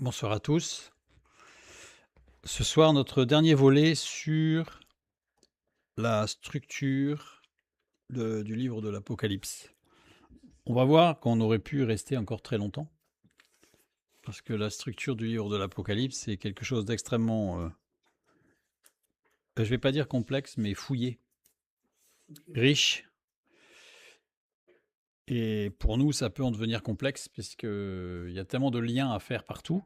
Bonsoir à tous. Ce soir, notre dernier volet sur la structure du livre de l'Apocalypse. On va voir qu'on aurait pu rester encore très longtemps, parce que la structure du livre de l'Apocalypse, c'est quelque chose d'extrêmement, je ne vais pas dire complexe, mais fouillé, riche. Et pour nous, ça peut en devenir complexe, puisqu'il y a tellement de liens à faire partout.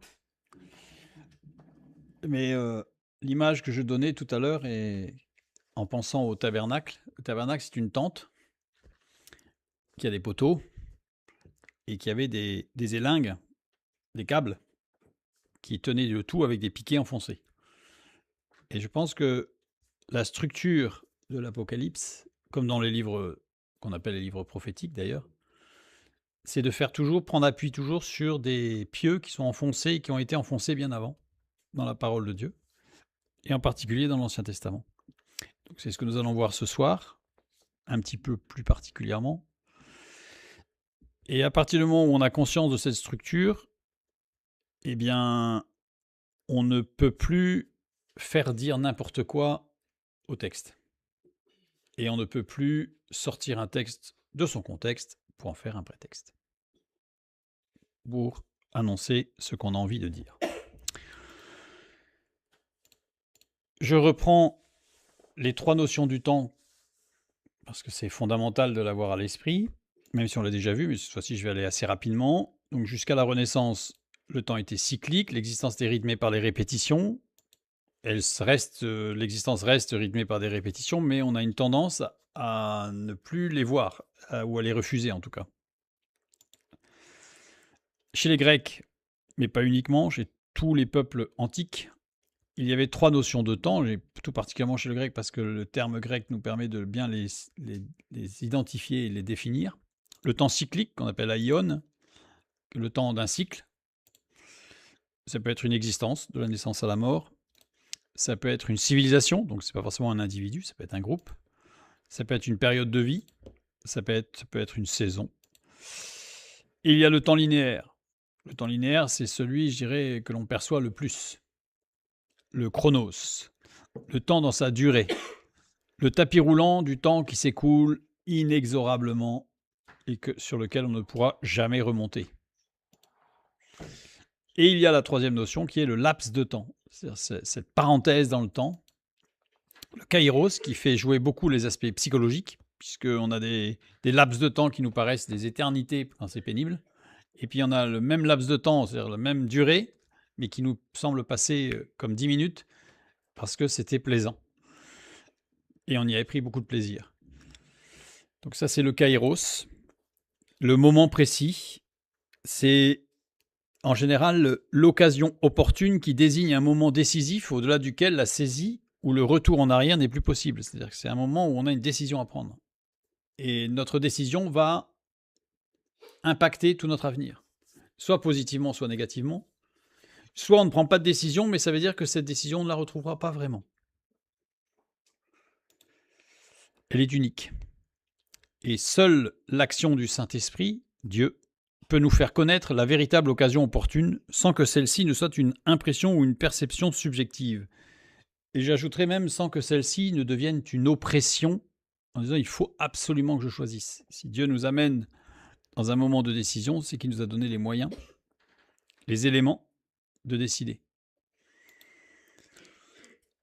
Mais l'image que je donnais tout à l'heure est en pensant au tabernacle. Le tabernacle, c'est une tente qui a des poteaux et qui avait des élingues, des câbles, qui tenaient le tout avec des piquets enfoncés. Et je pense que la structure de l'Apocalypse, comme dans les livres qu'on appelle les livres prophétiques d'ailleurs, c'est de faire toujours, prendre appui toujours sur des pieux qui sont enfoncés et qui ont été enfoncés bien avant dans la parole de Dieu, et en particulier dans l'Ancien Testament. Donc c'est ce que nous allons voir ce soir, un petit peu plus particulièrement. Et à partir du moment où on a conscience de cette structure, eh bien, on ne peut plus faire dire n'importe quoi au texte. Et on ne peut plus sortir un texte de son contexte pour en faire un prétexte, pour annoncer ce qu'on a envie de dire. Je reprends les trois notions du temps, parce que c'est fondamental de l'avoir à l'esprit, même si on l'a déjà vu, mais cette fois-ci je vais aller assez rapidement. Donc jusqu'à la Renaissance, le temps était cyclique, l'existence était rythmée par les répétitions. L'existence reste rythmée par des répétitions, mais on a une tendance à ne plus les voir, ou à les refuser en tout cas. Chez les Grecs, mais pas uniquement, chez tous les peuples antiques, il y avait trois notions de temps, tout particulièrement chez le grec, parce que le terme grec nous permet de bien les identifier et les définir. Le temps cyclique, qu'on appelle aion, le temps d'un cycle. Ça peut être une existence, de la naissance à la mort. Ça peut être une civilisation, donc c'est pas forcément un individu, ça peut être un groupe. Ça peut être une période de vie. Ça peut être une saison. Et il y a le temps linéaire. Le temps linéaire, c'est celui, je dirais, que l'on perçoit le plus. Le chronos. Le temps dans sa durée. Le tapis roulant du temps qui s'écoule inexorablement et sur lequel on ne pourra jamais remonter. Et il y a la troisième notion qui est le laps de temps. C'est cette parenthèse dans le temps. Le kairos qui fait jouer beaucoup les aspects psychologiques, puisqu'on a des laps de temps qui nous paraissent des éternités quand c'est pénible. Et puis on a le même laps de temps, c'est-à-dire la même durée, mais qui nous semble passer comme 10 minutes parce que c'était plaisant. Et on y avait pris beaucoup de plaisir. Donc ça, c'est le kairos. Le moment précis, c'est en général l'occasion opportune qui désigne un moment décisif au-delà duquel la saisie ou le retour en arrière n'est plus possible. C'est-à-dire que c'est un moment où on a une décision à prendre. Et notre décision va impacter tout notre avenir, soit positivement, soit négativement. Soit on ne prend pas de décision, mais ça veut dire que cette décision, on ne la retrouvera pas vraiment. Elle est unique. Et seule l'action du Saint-Esprit, Dieu, peut nous faire connaître la véritable occasion opportune sans que celle-ci ne soit une impression ou une perception subjective. Et j'ajouterais même sans que celle-ci ne devienne une oppression en disant il faut absolument que je choisisse. Si Dieu nous amène dans un moment de décision, c'est qu'il nous a donné les moyens, les éléments de décider.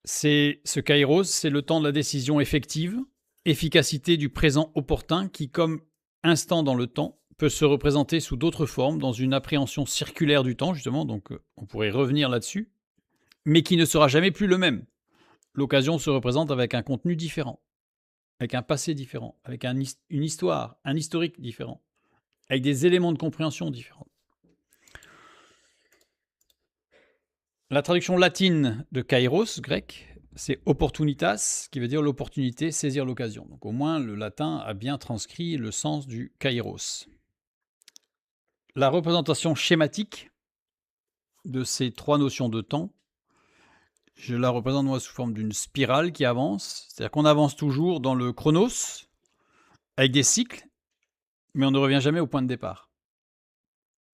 Ce kairos, c'est le temps de la décision effective, efficacité du présent opportun qui, comme instant dans le temps, peut se représenter sous d'autres formes dans une appréhension circulaire du temps, justement, donc on pourrait revenir là-dessus, mais qui ne sera jamais plus le même. L'occasion se représente avec un contenu différent, avec un passé différent, avec une histoire, un historique différent, avec des éléments de compréhension différents. La traduction latine de kairos, grec, c'est opportunitas, qui veut dire l'opportunité, saisir l'occasion. Donc au moins, le latin a bien transcrit le sens du kairos. La représentation schématique de ces trois notions de temps, je la représente moi sous forme d'une spirale qui avance, c'est-à-dire qu'on avance toujours dans le chronos, avec des cycles, mais on ne revient jamais au point de départ.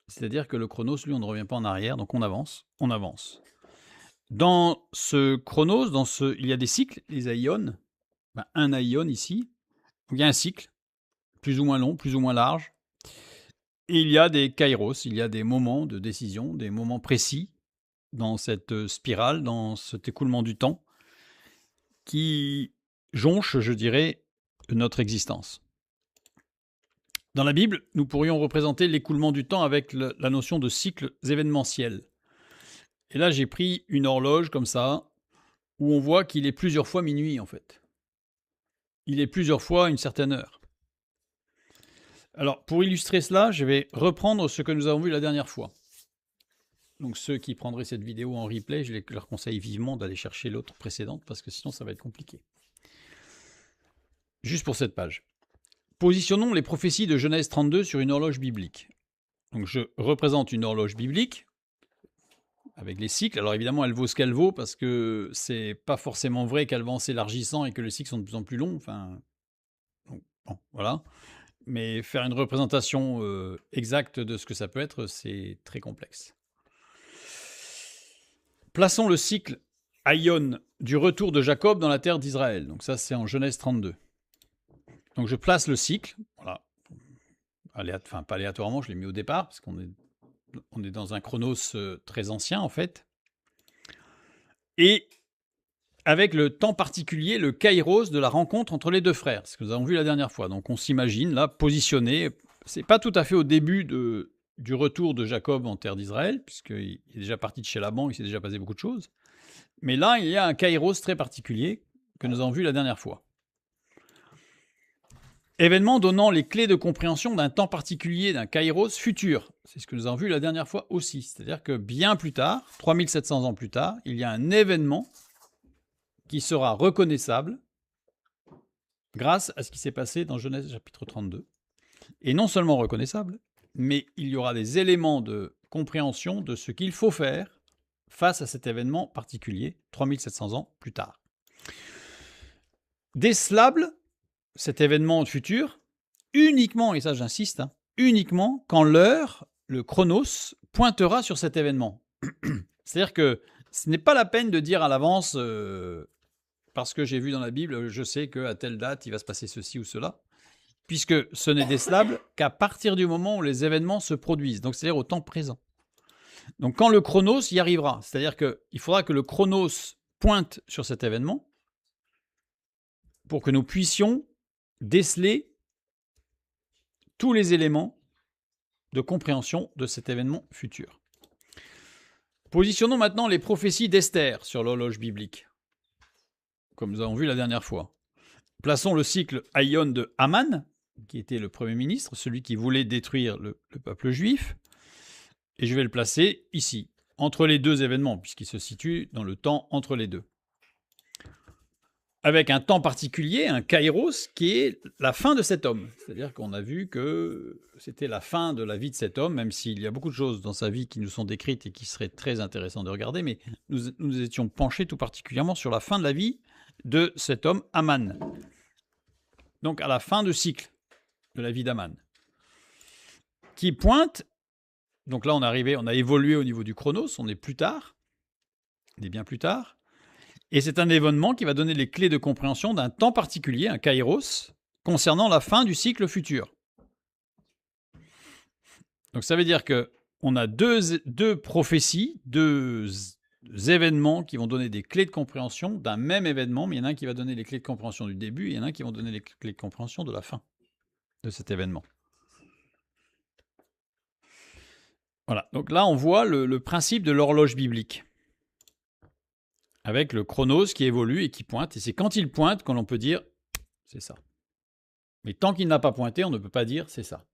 C'est-à-dire que le chronos, lui, on ne revient pas en arrière, donc on avance, on avance. Dans ce chronos, il y a des cycles, les aïons. Un aïon ici, il y a un cycle, plus ou moins long, plus ou moins large. Et il y a des kairos, il y a des moments de décision, des moments précis dans cette spirale, dans cet écoulement du temps, qui jonchent, je dirais, notre existence. Dans la Bible, nous pourrions représenter l'écoulement du temps avec la notion de cycles événementiels. Et là, j'ai pris une horloge comme ça, où on voit qu'il est plusieurs fois minuit, en fait. Il est plusieurs fois une certaine heure. Alors, pour illustrer cela, je vais reprendre ce que nous avons vu la dernière fois. Donc, ceux qui prendraient cette vidéo en replay, je leur conseille vivement d'aller chercher l'autre précédente, parce que sinon, ça va être compliqué. Juste pour cette page. Positionnons les prophéties de Genèse 32 sur une horloge biblique. Donc, je représente une horloge biblique, avec les cycles. Alors évidemment, elle vaut ce qu'elle vaut, parce que c'est pas forcément vrai qu'elle va en s'élargissant et que les cycles sont de plus en plus longs. Enfin, donc, bon, voilà. Mais faire une représentation exacte de ce que ça peut être, c'est très complexe. Plaçons le cycle Aïon du retour de Jacob dans la terre d'Israël. Donc ça, c'est en Genèse 32. Donc je place le cycle, voilà. Enfin, pas aléatoirement, je l'ai mis au départ, parce qu'on est dans un chronos très ancien, en fait. Et avec le temps particulier, le kairos de la rencontre entre les deux frères, ce que nous avons vu la dernière fois. Donc on s'imagine là, positionné, c'est pas tout à fait au début du retour de Jacob en terre d'Israël, puisqu'il est déjà parti de chez Laban, il s'est déjà passé beaucoup de choses. Mais là, il y a un kairos très particulier que nous avons vu la dernière fois. Événement donnant les clés de compréhension d'un temps particulier, d'un kairos futur. C'est ce que nous avons vu la dernière fois aussi. C'est-à-dire que bien plus tard, 3700 ans plus tard, il y a un événement qui sera reconnaissable grâce à ce qui s'est passé dans Genèse chapitre 32. Et non seulement reconnaissable, mais il y aura des éléments de compréhension de ce qu'il faut faire face à cet événement particulier, 3700 ans plus tard. Décelable, cet événement futur, uniquement, et ça j'insiste, uniquement quand l'heure, le chronos, pointera sur cet événement. C'est-à-dire que ce n'est pas la peine de dire à l'avance, parce que j'ai vu dans la Bible, je sais qu'à telle date, il va se passer ceci ou cela, puisque ce n'est décelable qu'à partir du moment où les événements se produisent, donc c'est-à-dire au temps présent. Donc quand le chronos y arrivera, c'est-à-dire qu'il faudra que le chronos pointe sur cet événement pour que nous puissions déceler tous les éléments de compréhension de cet événement futur. Positionnons maintenant les prophéties d'Esther sur l'horloge biblique, comme nous avons vu la dernière fois. Plaçons le cycle Aïon de Haman, qui était le premier ministre, celui qui voulait détruire le peuple juif, et je vais le placer ici, entre les deux événements, puisqu'il se situe dans le temps entre les deux. Avec un temps particulier, un kairos, qui est la fin de cet homme. C'est-à-dire qu'on a vu que c'était la fin de la vie de cet homme, même s'il y a beaucoup de choses dans sa vie qui nous sont décrites et qui seraient très intéressantes de regarder, mais nous étions penchés tout particulièrement sur la fin de la vie de cet homme, Haman. Donc à la fin de cycle de la vie d'Haman. Qui pointe, donc là on a évolué au niveau du chronos, on est plus tard, on est bien plus tard, et c'est un événement qui va donner les clés de compréhension d'un temps particulier, un kairos, concernant la fin du cycle futur. Donc ça veut dire qu'on a deux prophéties, deux événements qui vont donner des clés de compréhension d'un même événement, mais il y en a un qui va donner les clés de compréhension du début, et il y en a un qui va donner les clés de compréhension de la fin de cet événement. Voilà, donc là on voit le principe de l'horloge biblique, avec le chronos qui évolue et qui pointe, et c'est quand il pointe qu'on peut dire c'est ça. Mais tant qu'il n'a pas pointé, on ne peut pas dire c'est ça.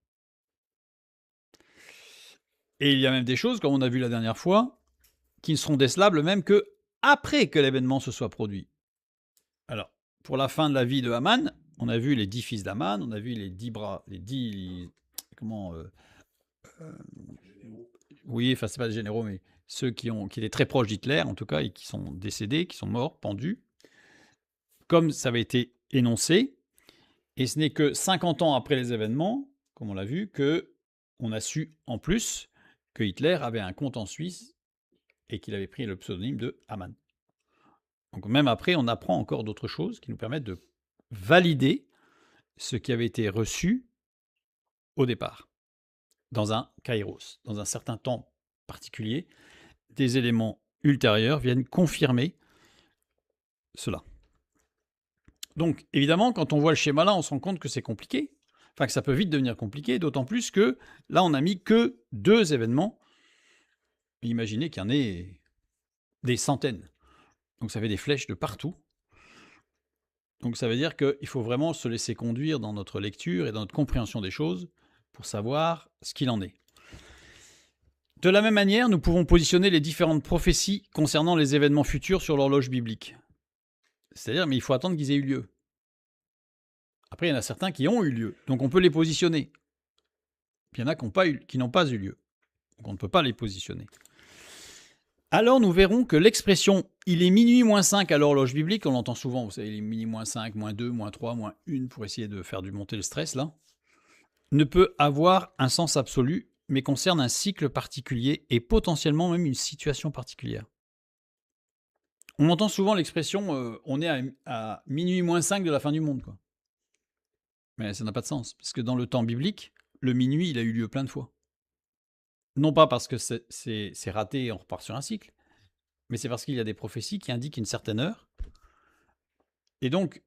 Et il y a même des choses, comme on a vu la dernière fois, qui ne seront décelables même que après que l'événement se soit produit. Alors, pour la fin de la vie de Haman, on a vu les 10 fils d'Haman, on a vu les 10 bras, les 10... oui, enfin c'est pas des généraux, mais ceux qui étaient très proches d'Hitler, en tout cas, et qui sont décédés, qui sont morts, pendus, comme ça avait été énoncé, et ce n'est que 50 ans après les événements, comme on l'a vu, qu'on a su en plus que Hitler avait un compte en Suisse et qu'il avait pris le pseudonyme de Haman. Donc même après, on apprend encore d'autres choses qui nous permettent de valider ce qui avait été reçu au départ, dans un kairos, dans un certain temps particulier. Des éléments ultérieurs viennent confirmer cela. Donc évidemment, quand on voit le schéma là, on se rend compte que c'est compliqué, enfin que ça peut vite devenir compliqué, d'autant plus que là, on n'a mis que 2 événements. Imaginez qu'il y en ait des centaines. Donc ça fait des flèches de partout. Donc ça veut dire qu'il faut vraiment se laisser conduire dans notre lecture et dans notre compréhension des choses pour savoir ce qu'il en est. De la même manière, nous pouvons positionner les différentes prophéties concernant les événements futurs sur l'horloge biblique. C'est-à-dire, mais il faut attendre qu'ils aient eu lieu. Après, il y en a certains qui ont eu lieu, donc on peut les positionner. Puis il y en a qui n'ont pas eu lieu, donc on ne peut pas les positionner. Alors nous verrons que l'expression « il est minuit moins 5 à l'horloge biblique », on l'entend souvent, vous savez, il est minuit moins 5, moins 2, moins 3, moins 1, pour essayer de faire monter le stress, là, ne peut avoir un sens absolu, mais concerne un cycle particulier et potentiellement même une situation particulière. On entend souvent l'expression on est à minuit moins 5 de la fin du monde, quoi. Mais ça n'a pas de sens, parce que dans le temps biblique, le minuit, il a eu lieu plein de fois. Non pas parce que c'est raté et on repart sur un cycle, mais c'est parce qu'il y a des prophéties qui indiquent une certaine heure. Et donc,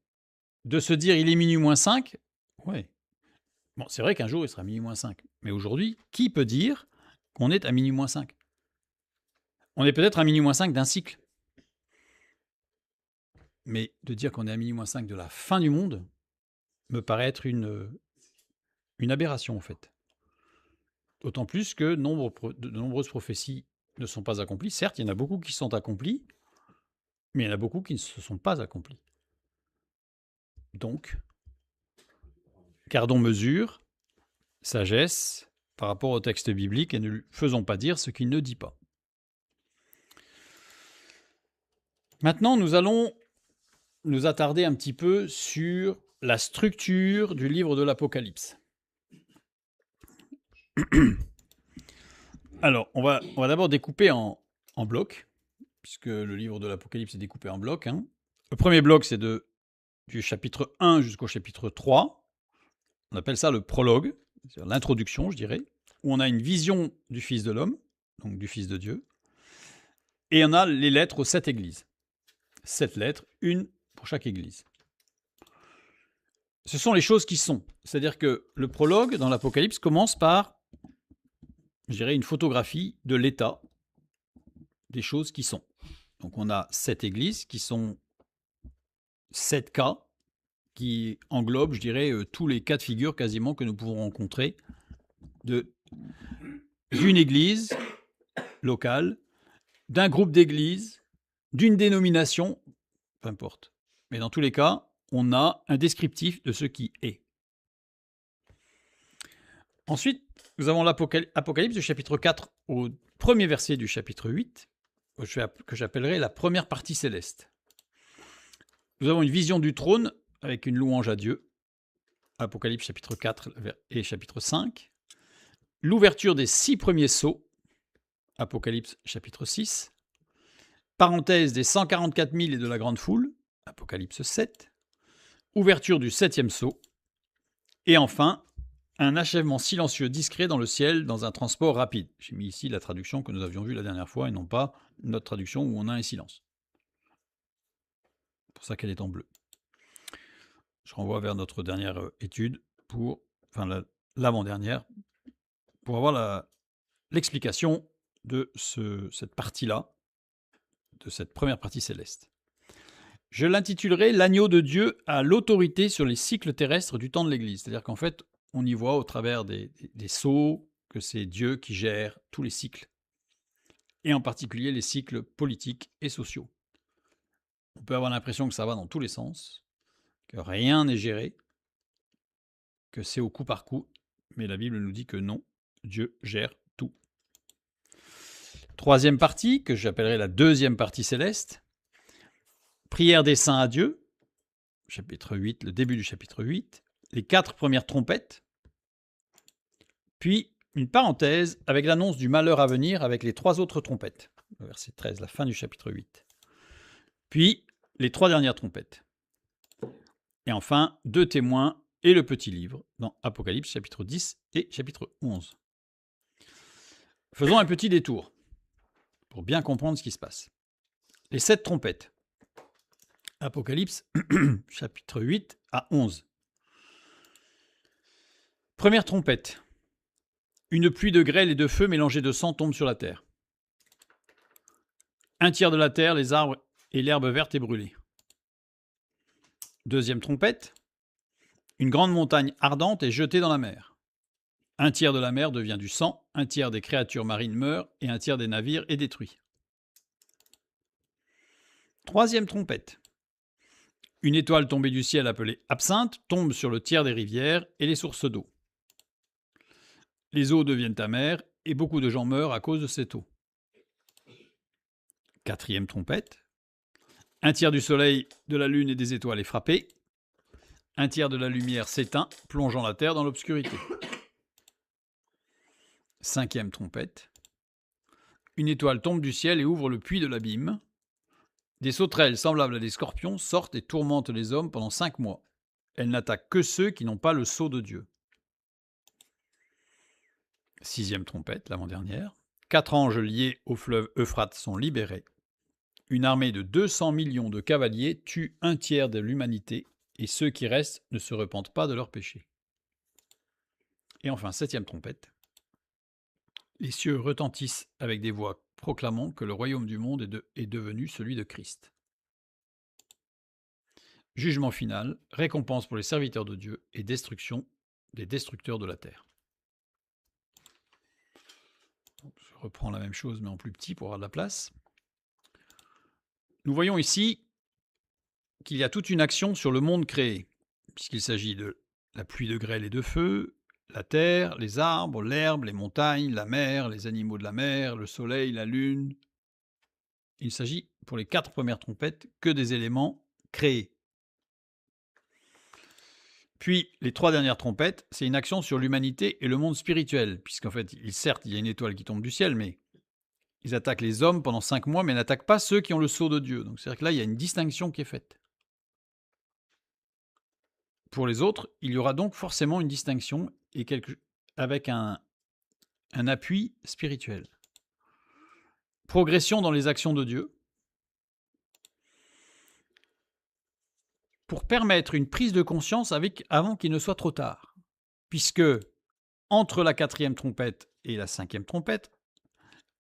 de se dire il est minuit moins 5, ouais. Bon, c'est vrai qu'un jour il sera minuit moins 5. Mais aujourd'hui, qui peut dire qu'on est à minuit moins 5 ? On est peut-être à minuit moins 5 d'un cycle. Mais de dire qu'on est à minuit moins 5 de la fin du monde me paraît être une aberration en fait. D'autant plus que de nombreuses prophéties ne sont pas accomplies. Certes, il y en a beaucoup qui sont accomplies, mais il y en a beaucoup qui ne se sont pas accomplies. Donc, gardons mesure, sagesse par rapport au texte biblique et ne lui faisons pas dire ce qu'il ne dit pas. Maintenant, nous allons nous attarder un petit peu sur la structure du livre de l'Apocalypse. Alors, on va d'abord découper en blocs, puisque le livre de l'Apocalypse est découpé en blocs. Le premier bloc, c'est du chapitre 1 jusqu'au chapitre 3. On appelle ça le prologue, c'est-à-dire l'introduction, je dirais, où on a une vision du Fils de l'homme, donc du Fils de Dieu, et on a les lettres aux 7 églises. 7 lettres, une pour chaque église. Ce sont les choses qui sont. C'est-à-dire que le prologue dans l'Apocalypse commence par, je dirais, une photographie de l'état des choses qui sont. Donc on a 7 églises qui sont 7 cas qui englobent, je dirais, tous les cas de figure quasiment que nous pouvons rencontrer d'une église locale, d'un groupe d'églises, d'une dénomination, peu importe. Mais dans tous les cas, on a un descriptif de ce qui est. Ensuite, nous avons l'Apocalypse du chapitre 4 au premier verset du chapitre 8, que j'appellerai la première partie céleste. Nous avons une vision du trône avec une louange à Dieu, Apocalypse chapitre 4 et chapitre 5. L'ouverture des 6 premiers sceaux, Apocalypse chapitre 6. Parenthèse des 144 000 et de la grande foule, Apocalypse 7. Ouverture du 7e sceau. Et enfin, un achèvement silencieux discret dans le ciel dans un transport rapide. J'ai mis ici la traduction que nous avions vue la dernière fois et non pas notre traduction où on a un silence. C'est pour ça qu'elle est en bleu. Je renvoie vers notre dernière étude, l'avant-dernière, pour avoir l'explication de cette partie-là, de cette première partie céleste. Je l'intitulerai « L'agneau de Dieu a l'autorité sur les cycles terrestres du temps de l'Église ». C'est-à-dire qu'en fait, on y voit au travers des sceaux que c'est Dieu qui gère tous les cycles, et en particulier les cycles politiques et sociaux. On peut avoir l'impression que ça va dans tous les sens, que rien n'est géré, que c'est au coup par coup, mais la Bible nous dit que non, Dieu gère tout. Troisième partie, que j'appellerai la deuxième partie céleste, prière des saints à Dieu, chapitre 8, le début du chapitre 8, les 4 premières trompettes, puis une parenthèse avec l'annonce du malheur à venir avec les 3 autres trompettes. Le verset 13, la fin du chapitre 8. Puis, les 3 dernières trompettes. Et enfin, 2 témoins et le petit livre dans Apocalypse chapitre 10 et chapitre 11. Faisons un petit détour pour bien comprendre ce qui se passe. Les 7 trompettes. Apocalypse chapitre 8 à 11. Première trompette. Une pluie de grêle et de feu mélangée de sang tombe sur la terre. 1/3 de la terre, les arbres et l'herbe verte est brûlée. Deuxième trompette. Une grande montagne ardente est jetée dans la mer. 1/3 de la mer devient du sang, 1/3 des créatures marines meurent et 1/3 des navires est détruit. Troisième trompette. Une étoile tombée du ciel appelée absinthe tombe sur le tiers des rivières et les sources d'eau. Les eaux deviennent amères et beaucoup de gens meurent à cause de cette eau. Quatrième trompette. 1/3 du soleil, de la lune et des étoiles est frappé. 1/3 de la lumière s'éteint, plongeant la terre dans l'obscurité. Cinquième trompette. Une étoile tombe du ciel et ouvre le puits de l'abîme. Des sauterelles semblables à des scorpions sortent et tourmentent les hommes pendant 5 mois. Elles n'attaquent que ceux qui n'ont pas le sceau de Dieu. Sixième trompette, l'avant-dernière. 4 anges liés au fleuve Euphrate sont libérés. Une armée de 200 millions de cavaliers tue 1/3 de l'humanité et ceux qui restent ne se repentent pas de leurs péchés. Et enfin, septième trompette. Les cieux retentissent avec des voix proclamant que le royaume du monde est devenu celui de Christ. Jugement final, récompense pour les serviteurs de Dieu et destruction des destructeurs de la terre. Je reprends la même chose mais en plus petit pour avoir de la place. Nous voyons ici qu'il y a toute une action sur le monde créé, puisqu'il s'agit de la pluie de grêle et de feu, la terre, les arbres, l'herbe, les montagnes, la mer, les animaux de la mer, le soleil, la lune. Il s'agit, pour les 4 premières trompettes, que des éléments créés. Puis, les 3 dernières trompettes, c'est une action sur l'humanité et le monde spirituel, puisqu'en fait, certes, il y a une étoile qui tombe du ciel, mais ils attaquent les hommes pendant 5 mois, mais n'attaquent pas ceux qui ont le sceau de Dieu. Donc, c'est-à-dire que là, il y a une distinction qui est faite. Pour les autres, il y aura donc forcément une distinction et avec un appui spirituel. Progression dans les actions de Dieu pour permettre une prise de conscience avant qu'il ne soit trop tard. Puisque entre la 4e trompette et la 5e trompette,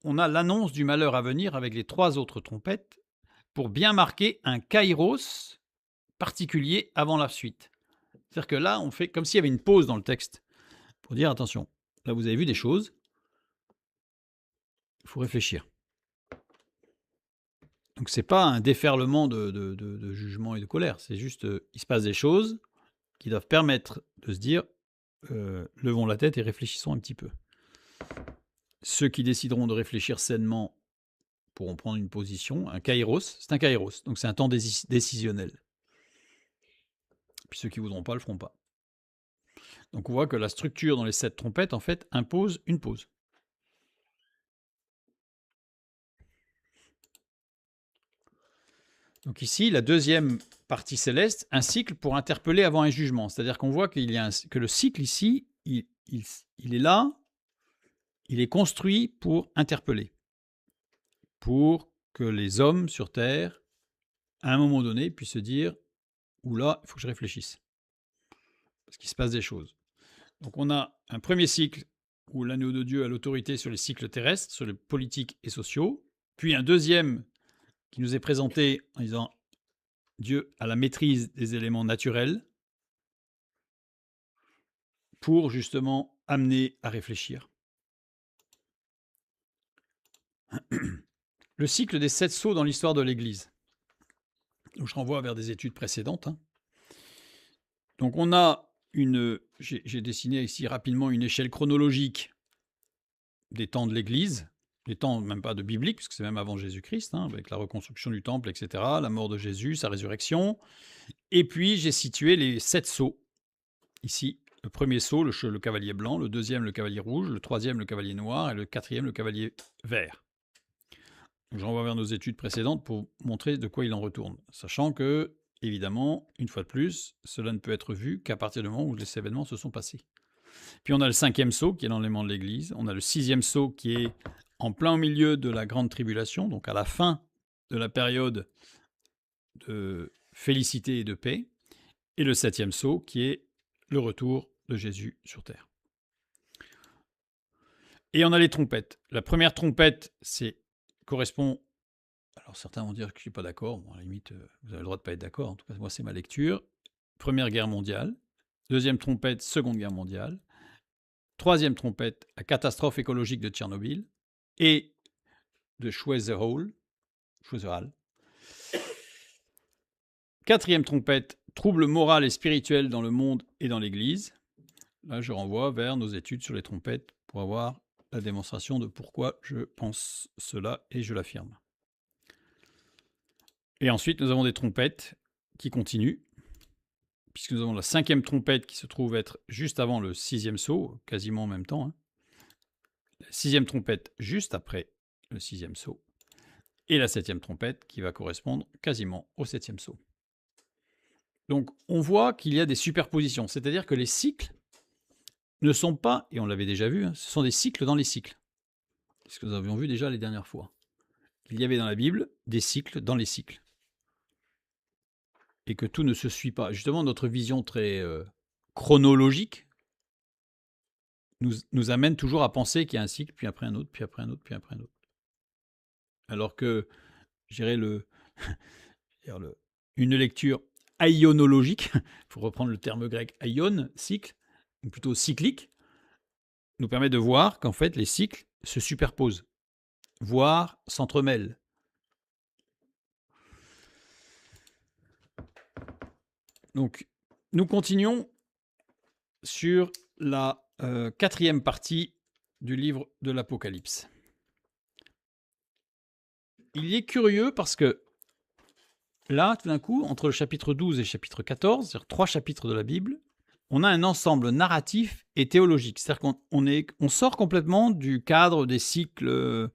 on a l'annonce du malheur à venir avec les 3 autres trompettes pour bien marquer un kairos particulier avant la suite. C'est-à-dire que là, on fait comme s'il y avait une pause dans le texte pour dire attention, là vous avez vu des choses, il faut réfléchir. Donc c'est pas un déferlement de jugement et de colère, c'est juste il se passe des choses qui doivent permettre de se dire levons la tête et réfléchissons un petit peu. Ceux qui décideront de réfléchir sainement pourront prendre une position, un kairos, c'est un kairos, donc c'est un temps décisionnel. Puis ceux qui ne voudront pas le feront pas. Donc on voit que la structure dans les 7 trompettes en fait impose une pause. Donc ici, la deuxième partie céleste, un cycle pour interpeller avant un jugement. C'est-à-dire qu'on voit que le cycle ici, il est là, il est construit pour interpeller. Pour que les hommes sur Terre, à un moment donné, puissent se dire « Oula, il faut que je réfléchisse ». Parce qu'il se passe des choses. Donc on a un premier cycle où l'agneau de Dieu a l'autorité sur les cycles terrestres, sur les politiques et sociaux. Puis un deuxième qui nous est présenté en disant Dieu a la maîtrise des éléments naturels pour justement amener à réfléchir. Le cycle des 7 sceaux dans l'histoire de l'Église. Je renvoie vers des études précédentes. Donc on a j'ai dessiné ici rapidement une échelle chronologique des temps de l'Église, des temps même pas de biblique, puisque c'est même avant Jésus-Christ, avec la reconstruction du temple, etc., la mort de Jésus, sa résurrection. Et puis j'ai situé les 7 sceaux, ici, Le premier sceau, le cavalier blanc, le deuxième, le cavalier rouge, le troisième, le cavalier noir, et le quatrième, le cavalier vert. Je renvoie vers nos études précédentes pour montrer de quoi il en retourne, sachant que, évidemment, une fois de plus, cela ne peut être vu qu'à partir du moment où les événements se sont passés. Puis on a le cinquième sceau qui est dans l'élément de l'Église, on a le sixième sceau qui est en plein au milieu de la grande tribulation, donc à la fin de la période de félicité et de paix, et le septième sceau qui est le retour de Jésus sur terre. Et on a les trompettes. La première trompette, correspond... Alors certains vont dire que je ne suis pas d'accord, bon, à la limite, vous avez le droit de ne pas être d'accord, en tout cas moi c'est ma lecture. Première guerre mondiale, deuxième trompette, seconde guerre mondiale, troisième trompette, la catastrophe écologique de Tchernobyl, et de Schweizerhall. Quatrième trompette, trouble moral et spirituel dans le monde et dans l'Église. Là, je renvoie vers nos études sur les trompettes pour avoir la démonstration de pourquoi je pense cela et je l'affirme. Et ensuite, nous avons des trompettes qui continuent, puisque nous avons la cinquième trompette qui se trouve être juste avant le sixième sceau, quasiment en même temps. Hein. La sixième trompette juste après le sixième sceau. Et la septième trompette qui va correspondre quasiment au septième sceau. Donc, on voit qu'il y a des superpositions, c'est-à-dire que les cycles ne sont pas, et on l'avait déjà vu, hein, ce sont des cycles dans les cycles. C'est ce que nous avions vu déjà les dernières fois. Il y avait dans la Bible des cycles dans les cycles. Et que tout ne se suit pas. Justement, notre vision très chronologique nous amène toujours à penser qu'il y a un cycle, puis après un autre, puis après un autre, puis après un autre. Alors que, je dirais, une lecture aionologique, pour reprendre le terme grec aion, cycle, ou plutôt cyclique, nous permet de voir qu'en fait, les cycles se superposent, voire s'entremêlent. Donc, nous continuons sur la quatrième partie du livre de l'Apocalypse. Il est curieux parce que là, tout d'un coup, entre le chapitre 12 et le chapitre 14, c'est-à-dire 3 chapitres de la Bible, on a un ensemble narratif et théologique. C'est-à-dire qu'on sort complètement du cadre des cycles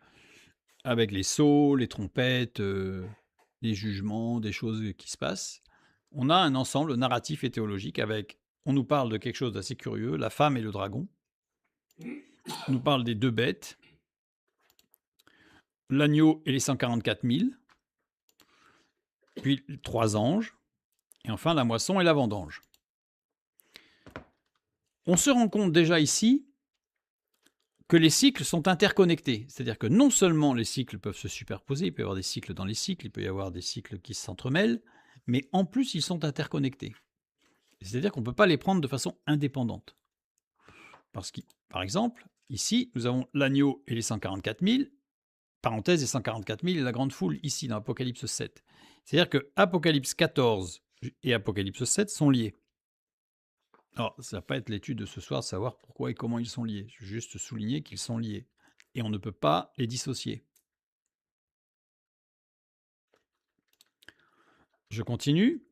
avec les sceaux, les trompettes, les jugements, des choses qui se passent. On a un ensemble narratif et théologique avec, on nous parle de quelque chose d'assez curieux, la femme et le dragon. On nous parle des 2 bêtes, l'agneau et les 144 000, puis 3 anges, et enfin la moisson et la vendange. On se rend compte déjà ici que les cycles sont interconnectés. C'est-à-dire que non seulement les cycles peuvent se superposer, il peut y avoir des cycles dans les cycles, il peut y avoir des cycles qui s'entremêlent, mais en plus ils sont interconnectés. C'est-à-dire qu'on ne peut pas les prendre de façon indépendante. Parce que, par exemple, ici, nous avons l'agneau et les 144 000, parenthèse, les 144 000 et la grande foule ici dans Apocalypse 7. C'est-à-dire que Apocalypse 14 et Apocalypse 7 sont liés. Alors, ça ne va pas être l'étude de ce soir de savoir pourquoi et comment ils sont liés. Je veux juste souligner qu'ils sont liés. Et on ne peut pas les dissocier. Je continue.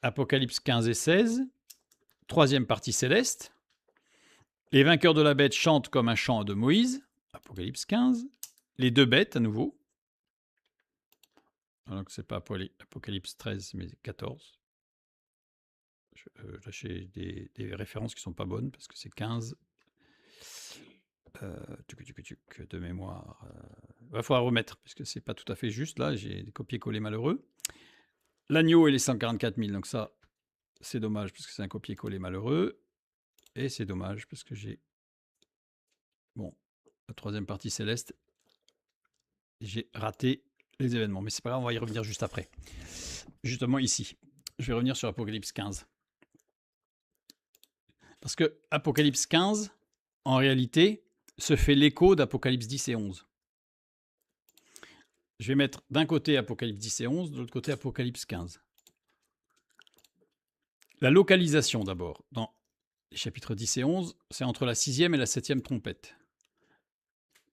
Apocalypse 15 et 16. Troisième partie céleste. Les vainqueurs de la bête chantent comme un chant de Moïse. Apocalypse 15. Les 2 bêtes à nouveau. Donc, ce n'est pas Apocalypse 13, mais 14. Là, j'ai des références qui ne sont pas bonnes parce que c'est 15 de mémoire. Il faudra remettre parce que c'est pas tout à fait juste. Là, j'ai des copier-coller malheureux. L'agneau et les 144 000, donc ça, c'est dommage parce que c'est un copier-coller malheureux. Et c'est dommage parce que j'ai... Bon, la troisième partie céleste, j'ai raté les événements. Mais c'est pas grave, on va y revenir juste après. Justement ici. Je vais revenir sur Apocalypse 15. Parce que Apocalypse 15, en réalité, se fait l'écho d'Apocalypse 10 et 11. Je vais mettre d'un côté Apocalypse 10 et 11, de l'autre côté Apocalypse 15. La localisation d'abord. Dans les chapitres 10 et 11, c'est entre la 6e et la 7e trompette.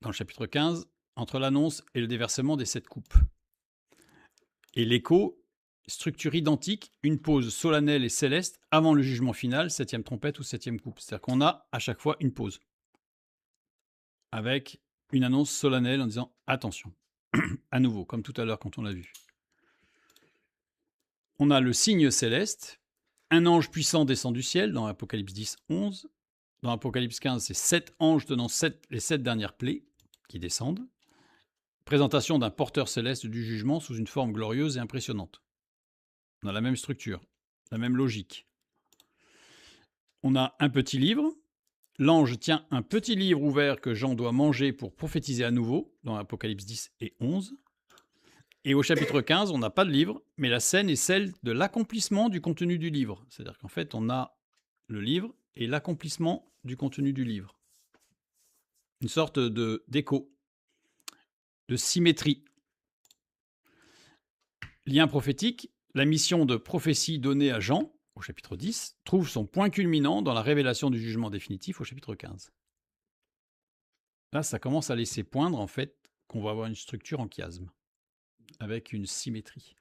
Dans le chapitre 15, entre l'annonce et le déversement des 7 coupes. Et l'écho structure identique, une pause solennelle et céleste avant le jugement final, 7e trompette ou 7e coupe. C'est-à-dire qu'on a à chaque fois une pause avec une annonce solennelle en disant « Attention », à nouveau, comme tout à l'heure quand on l'a vu. On a le signe céleste, un ange puissant descend du ciel dans Apocalypse 10, 11. Dans Apocalypse 15, c'est 7 anges tenant les 7 dernières plaies qui descendent. Présentation d'un porteur céleste du jugement sous une forme glorieuse et impressionnante. On a la même structure, la même logique. On a un petit livre. L'ange tient un petit livre ouvert que Jean doit manger pour prophétiser à nouveau, dans Apocalypse 10 et 11. Et au chapitre 15, on n'a pas de livre, mais la scène est celle de l'accomplissement du contenu du livre. C'est-à-dire qu'en fait, on a le livre et l'accomplissement du contenu du livre. Une sorte d'écho, de symétrie. Lien prophétique, la mission de prophétie donnée à Jean, au chapitre 10, trouve son point culminant dans la révélation du jugement définitif au chapitre 15. Là, ça commence à laisser poindre, en fait, qu'on va avoir une structure en chiasme, avec une symétrie.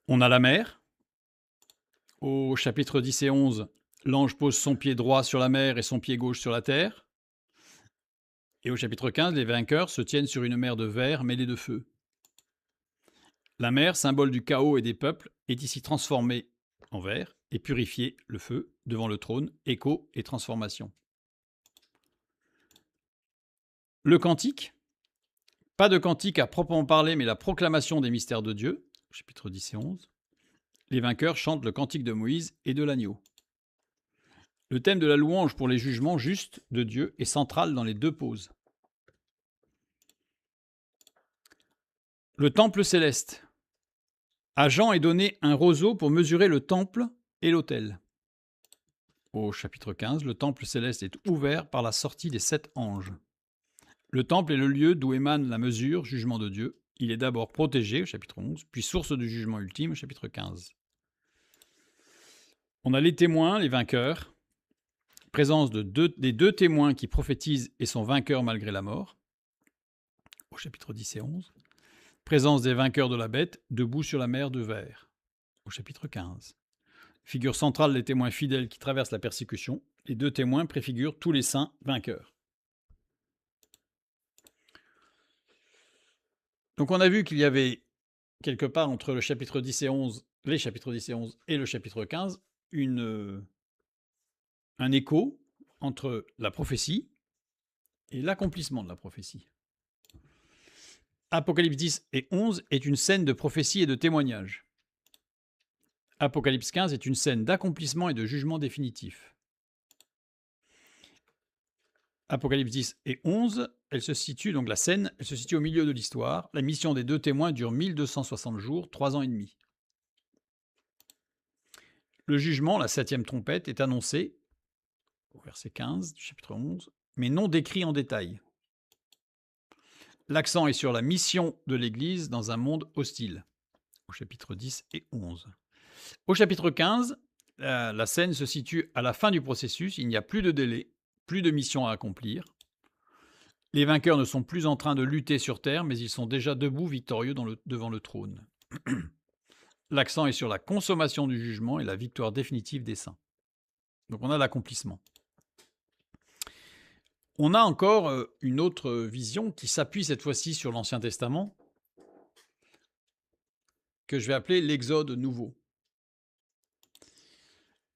On a la mer. Au chapitre 10 et 11, l'ange pose son pied droit sur la mer et son pied gauche sur la terre. Et au chapitre 15, les vainqueurs se tiennent sur une mer de verre mêlée de feu. La mer, symbole du chaos et des peuples, est ici transformée en verre et purifiée, le feu, devant le trône, écho et transformation. Le cantique, pas de cantique à proprement parler, mais la proclamation des mystères de Dieu, chapitre 10 et 11. Les vainqueurs chantent le cantique de Moïse et de l'agneau. Le thème de la louange pour les jugements justes de Dieu est central dans les deux pauses. Le temple céleste. À Jean est donné un roseau pour mesurer le temple et l'autel. Au chapitre 15, le temple céleste est ouvert par la sortie des 7 anges. Le temple est le lieu d'où émane la mesure, jugement de Dieu. Il est d'abord protégé, au chapitre 11, puis source du jugement ultime, au chapitre 15. On a les témoins, les vainqueurs. Présence des deux témoins qui prophétisent et sont vainqueurs malgré la mort, au chapitre 10 et 11. Présence des vainqueurs de la bête, debout sur la mer de verre, au chapitre 15. Figure centrale des témoins fidèles qui traversent la persécution. Les deux témoins préfigurent tous les saints vainqueurs. Donc on a vu qu'il y avait quelque part entre le chapitre 10 et 11, les chapitres 10 et 11 et le chapitre 15, un écho entre la prophétie et l'accomplissement de la prophétie. Apocalypse 10 et 11 est une scène de prophétie et de témoignage. Apocalypse 15 est une scène d'accomplissement et de jugement définitif. Apocalypse 10 et 11, la scène se situe au milieu de l'histoire. La mission des deux témoins dure 1260 jours, 3 ans et demi. Le jugement, la 7e trompette, est annoncé au verset 15 du chapitre 11, mais non décrit en détail. L'accent est sur la mission de l'Église dans un monde hostile, au chapitre 10 et 11. Au chapitre 15, la scène se situe à la fin du processus, il n'y a plus de délai, plus de mission à accomplir. Les vainqueurs ne sont plus en train de lutter sur terre, mais ils sont déjà debout victorieux devant le trône. L'accent est sur la consommation du jugement et la victoire définitive des saints. Donc on a l'accomplissement. On a encore une autre vision qui s'appuie cette fois-ci sur l'Ancien Testament, que je vais appeler l'Exode nouveau.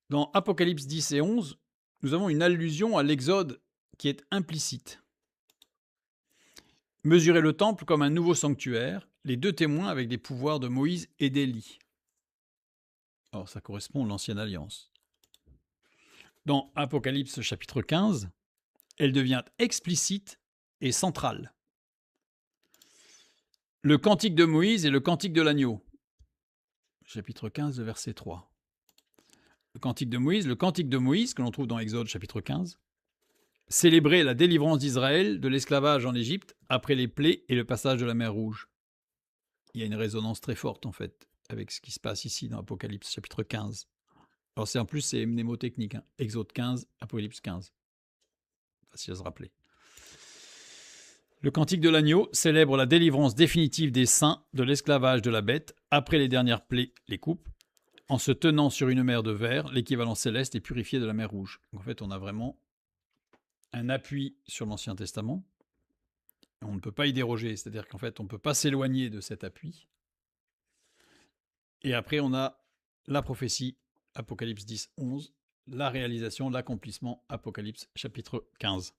Dans Apocalypse 10 et 11, nous avons une allusion à l'Exode qui est implicite. Mesurer le temple comme un nouveau sanctuaire, les deux témoins avec des pouvoirs de Moïse et d'Élie. Alors ça correspond à l'Ancienne Alliance. Dans Apocalypse chapitre 15, elle devient explicite et centrale. Le cantique de Moïse et le cantique de l'agneau. Chapitre 15, verset 3. Le cantique de Moïse, que l'on trouve dans Exode chapitre 15, célébrer la délivrance d'Israël de l'esclavage en Égypte après les plaies et le passage de la mer Rouge. Il y a une résonance très forte, en fait, avec ce qui se passe ici dans Apocalypse chapitre 15. Alors en plus, c'est mnémotechnique, hein. Exode 15, Apocalypse 15. Facile à se rappeler. Le cantique de l'agneau célèbre la délivrance définitive des saints de l'esclavage de la bête après les dernières plaies, les coupes, en se tenant sur une mer de verre, l'équivalent céleste et purifié de la mer Rouge. En fait, on a vraiment un appui sur l'Ancien Testament. On ne peut pas y déroger, c'est-à-dire qu'en fait, on ne peut pas s'éloigner de cet appui. Et après, on a la prophétie, Apocalypse 10, 11, la réalisation, l'accomplissement, Apocalypse chapitre 15.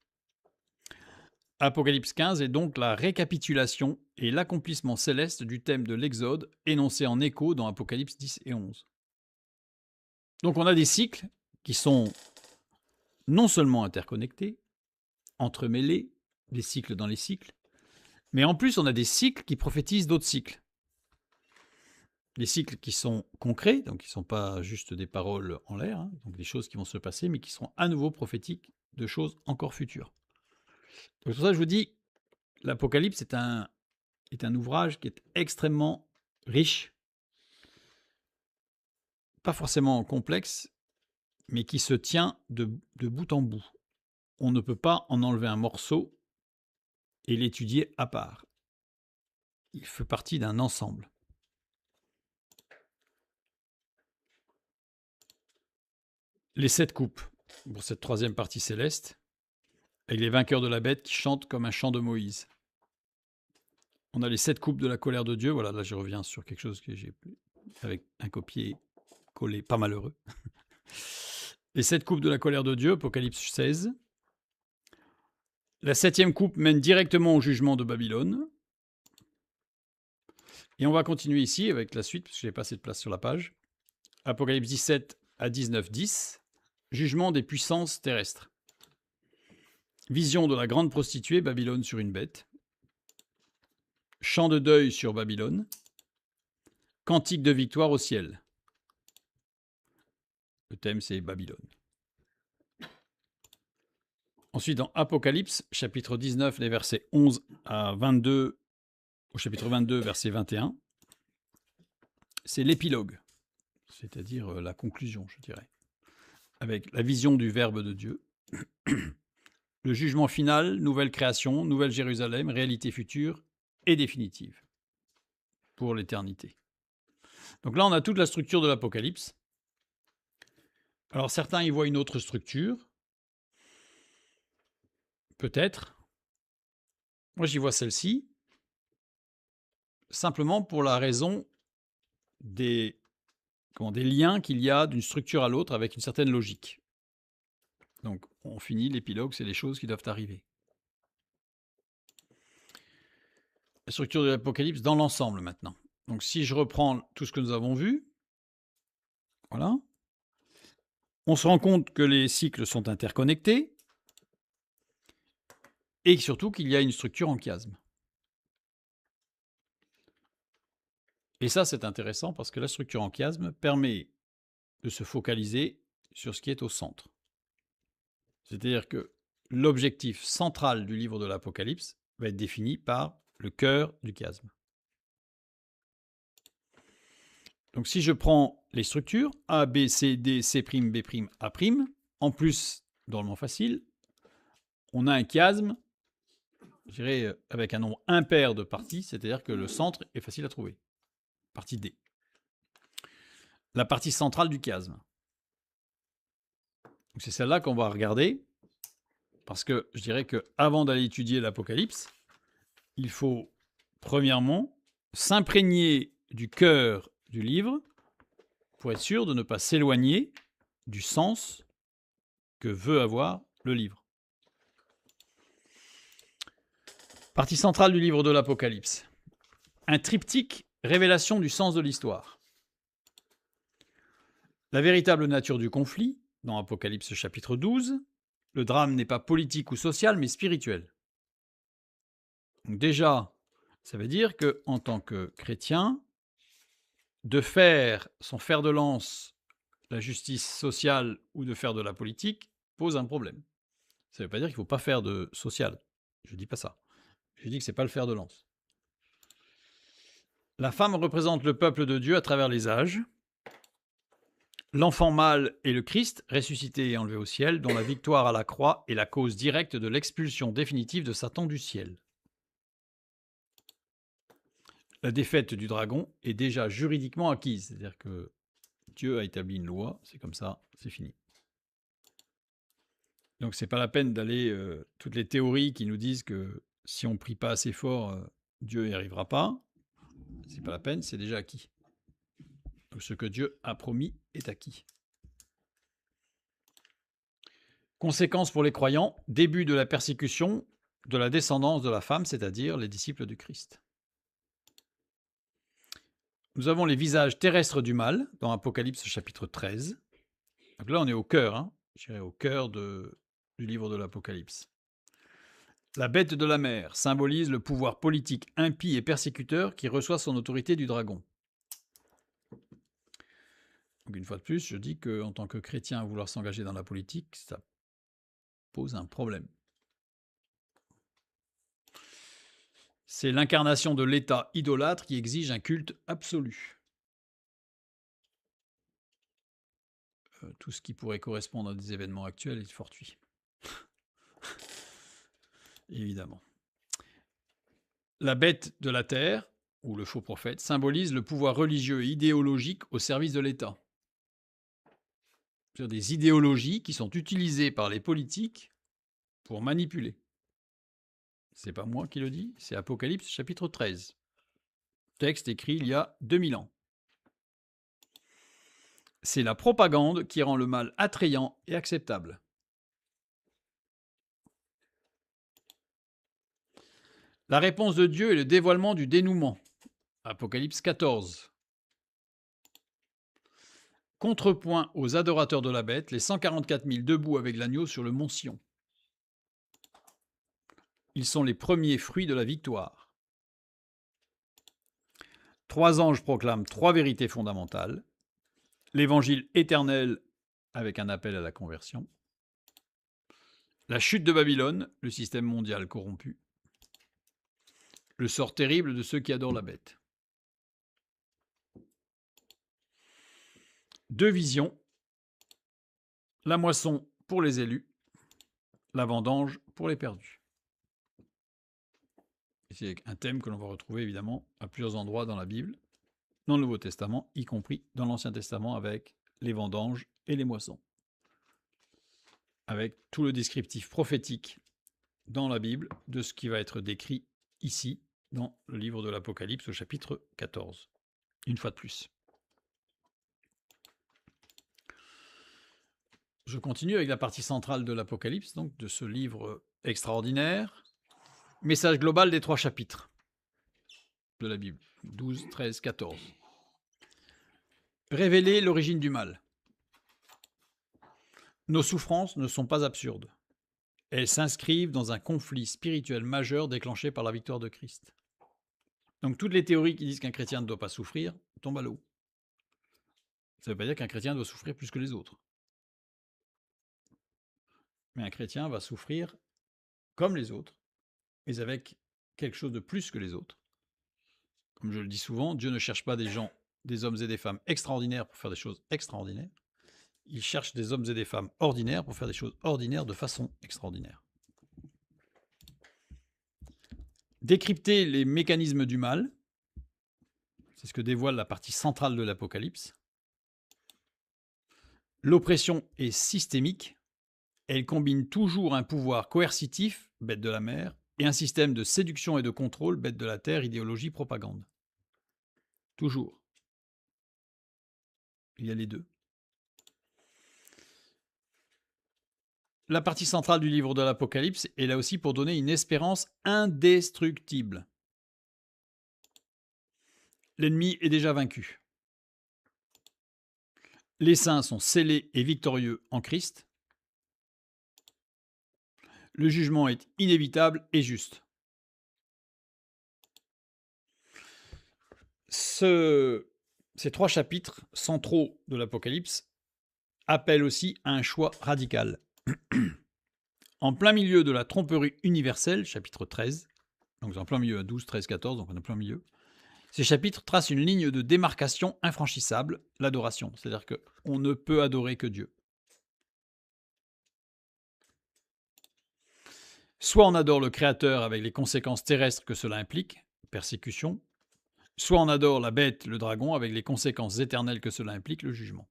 Apocalypse 15 est donc la récapitulation et l'accomplissement céleste du thème de l'Exode énoncé en écho dans Apocalypse 10 et 11. Donc on a des cycles qui sont non seulement interconnectés, entremêlés, des cycles dans les cycles, mais en plus on a des cycles qui prophétisent d'autres cycles. Des cycles qui sont concrets, donc qui ne sont pas juste des paroles en l'air, hein, donc des choses qui vont se passer, mais qui sont à nouveau prophétiques de choses encore futures. Donc, c'est pour ça que je vous dis, l'Apocalypse est un ouvrage qui est extrêmement riche, pas forcément complexe, mais qui se tient de bout en bout. On ne peut pas en enlever un morceau et l'étudier à part. Il fait partie d'un ensemble. Les 7 coupes, pour cette troisième partie céleste, avec les vainqueurs de la bête qui chantent comme un chant de Moïse. On a les 7 coupes de la colère de Dieu. Voilà, là je reviens sur quelque chose que j'ai avec un copier-coller pas malheureux. Les 7 coupes de la colère de Dieu, Apocalypse 16. La 7e coupe mène directement au jugement de Babylone. Et on va continuer ici avec la suite, parce que je n'ai pas assez de place sur la page. Apocalypse 17 à 19, 10. Jugement des puissances terrestres. Vision de la grande prostituée, Babylone sur une bête. Chant de deuil sur Babylone. Cantique de victoire au ciel. Le thème, c'est Babylone. Ensuite, dans Apocalypse, chapitre 19, les versets 11 à 22, au chapitre 22, verset 21, c'est l'épilogue, c'est-à-dire la conclusion, je dirais, avec la vision du Verbe de Dieu, le jugement final, nouvelle création, nouvelle Jérusalem, réalité future et définitive pour l'éternité. Donc là, on a toute la structure de l'Apocalypse. Alors certains y voient une autre structure, peut-être. Moi, j'y vois celle-ci, simplement pour la raison des liens qu'il y a d'une structure à l'autre avec une certaine logique. Donc, on finit l'épilogue, c'est les choses qui doivent arriver. La structure de l'Apocalypse dans l'ensemble maintenant. Donc, si je reprends tout ce que nous avons vu, voilà, on se rend compte que les cycles sont interconnectés et surtout qu'il y a une structure en chiasme. Et ça, c'est intéressant parce que la structure en chiasme permet de se focaliser sur ce qui est au centre. C'est-à-dire que l'objectif central du livre de l'Apocalypse va être défini par le cœur du chiasme. Donc si je prends les structures A, B, C, D, C', B', A', en plus, drôlement facile, on a un chiasme, je dirais, avec un nombre impair de parties, c'est-à-dire que le centre est facile à trouver. Partie D. La partie centrale du chiasme. Donc c'est celle-là qu'on va regarder, parce que je dirais qu'avant d'aller étudier l'Apocalypse, il faut, premièrement, s'imprégner du cœur du livre pour être sûr de ne pas s'éloigner du sens que veut avoir le livre. Partie centrale du livre de l'Apocalypse. Un triptyque révélation du sens de l'histoire. La véritable nature du conflit, dans Apocalypse chapitre 12, le drame n'est pas politique ou social, mais spirituel. Donc déjà, ça veut dire qu'en tant que chrétien, de faire son fer de lance la justice sociale ou de faire de la politique pose un problème. Ça ne veut pas dire qu'il ne faut pas faire de social. Je ne dis pas ça. Je dis que ce n'est pas le fer de lance. La femme représente le peuple de Dieu à travers les âges. L'enfant mâle est le Christ, ressuscité et enlevé au ciel, dont la victoire à la croix est la cause directe de l'expulsion définitive de Satan du ciel. la défaite du dragon est déjà juridiquement acquise. C'est-à-dire que Dieu a établi une loi, c'est comme ça, c'est fini. Donc c'est pas la peine d'aller toutes les théories qui nous disent que si on prie pas assez fort, Dieu n'y arrivera pas. C'est pas la peine, c'est déjà acquis. Donc ce que Dieu a promis est acquis. Conséquence pour les croyants, début de la persécution de la descendance de la femme, c'est-à-dire les disciples du Christ. Nous avons les visages terrestres du mal dans Apocalypse chapitre 13. Donc là on est au cœur, je dirais au cœur du livre de l'Apocalypse. La bête de la mer symbolise le pouvoir politique impie et persécuteur qui reçoit son autorité du dragon. Donc une fois de plus, je dis qu'en tant que chrétien, vouloir s'engager dans la politique, ça pose un problème. C'est l'incarnation de l'État idolâtre qui exige un culte absolu. Tout ce qui pourrait correspondre à des événements actuels est fortuit. Évidemment. La bête de la terre, ou le faux prophète, symbolise le pouvoir religieux et idéologique au service de l'État. C'est-à-dire des idéologies qui sont utilisées par les politiques pour manipuler. C'est pas moi qui le dis, c'est Apocalypse chapitre 13. Texte écrit il y a 2000 ans. C'est la propagande qui rend le mal attrayant et acceptable. La réponse de Dieu est le dévoilement du dénouement. Apocalypse 14. Contrepoint aux adorateurs de la bête, les 144 000 debout avec l'agneau sur le mont Sion. Ils sont les premiers fruits de la victoire. 3 anges proclament 3 vérités fondamentales. L'évangile éternel avec un appel à la conversion. La chute de Babylone, le système mondial corrompu. Le sort terrible de ceux qui adorent la bête. 2 visions. La moisson pour les élus. La vendange pour les perdus. C'est un thème que l'on va retrouver évidemment à plusieurs endroits dans la Bible, dans le Nouveau Testament, y compris dans l'Ancien Testament avec les vendanges et les moissons. Avec tout le descriptif prophétique dans la Bible de ce qui va être décrit ici dans le livre de l'Apocalypse au chapitre 14. Une fois de plus. Je continue avec la partie centrale de l'Apocalypse, donc de ce livre extraordinaire. Message global des 3 chapitres de la Bible, 12, 13, 14. Révéler l'origine du mal. Nos souffrances ne sont pas absurdes. Elles s'inscrivent dans un conflit spirituel majeur déclenché par la victoire de Christ. Donc toutes les théories qui disent qu'un chrétien ne doit pas souffrir tombent à l'eau. Ça ne veut pas dire qu'un chrétien doit souffrir plus que les autres. Mais un chrétien va souffrir comme les autres, mais avec quelque chose de plus que les autres. Comme je le dis souvent, Dieu ne cherche pas des gens, des hommes et des femmes extraordinaires pour faire des choses extraordinaires. Il cherche des hommes et des femmes ordinaires pour faire des choses ordinaires de façon extraordinaire. Décrypter les mécanismes du mal, c'est ce que dévoile la partie centrale de l'Apocalypse. L'oppression est systémique. Elle combine toujours un pouvoir coercitif, bête de la mer, et un système de séduction et de contrôle, bête de la terre, idéologie, propagande. Toujours. Il y a les deux. La partie centrale du livre de l'Apocalypse est là aussi pour donner une espérance indestructible. L'ennemi est déjà vaincu. Les saints sont scellés et victorieux en Christ. Le jugement est inévitable et juste. Ces 3 chapitres centraux de l'Apocalypse appellent aussi à un choix radical. En plein milieu de la tromperie universelle, chapitre 13, donc en plein milieu à 12, 13, 14, donc on est en plein milieu, ces chapitres tracent une ligne de démarcation infranchissable, l'adoration. C'est-à-dire qu'on ne peut adorer que Dieu. Soit on adore le Créateur avec les conséquences terrestres que cela implique, persécution, soit on adore la bête, le dragon, avec les conséquences éternelles que cela implique, le jugement.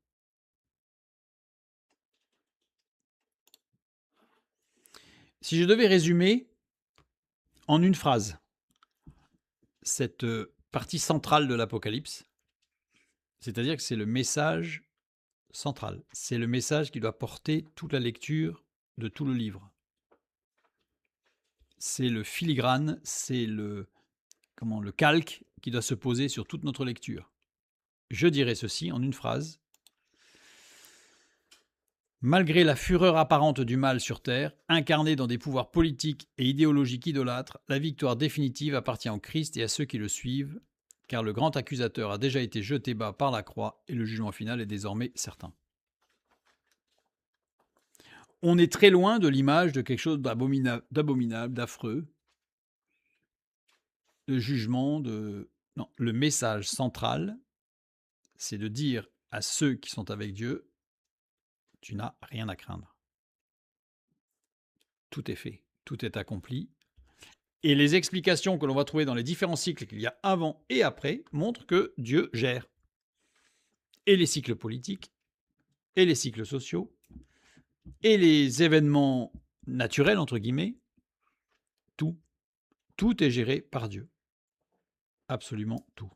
Si je devais résumer en une phrase cette partie centrale de l'Apocalypse, c'est-à-dire que c'est le message central. C'est le message qui doit porter toute la lecture de tout le livre. C'est le filigrane, c'est le calque qui doit se poser sur toute notre lecture. Je dirais ceci en une phrase. Malgré la fureur apparente du mal sur Terre, incarnée dans des pouvoirs politiques et idéologiques idolâtres, la victoire définitive appartient au Christ et à ceux qui le suivent, car le grand accusateur a déjà été jeté bas par la croix et le jugement final est désormais certain. On est très loin de l'image de quelque chose d'abominable, d'affreux, de jugement, Non, le message central, c'est de dire à ceux qui sont avec Dieu, tu n'as rien à craindre. Tout est fait, tout est accompli. Et les explications que l'on va trouver dans les différents cycles qu'il y a avant et après montrent que Dieu gère. Et les cycles politiques, et les cycles sociaux, et les événements naturels, entre guillemets, tout. Tout est géré par Dieu. Absolument tout.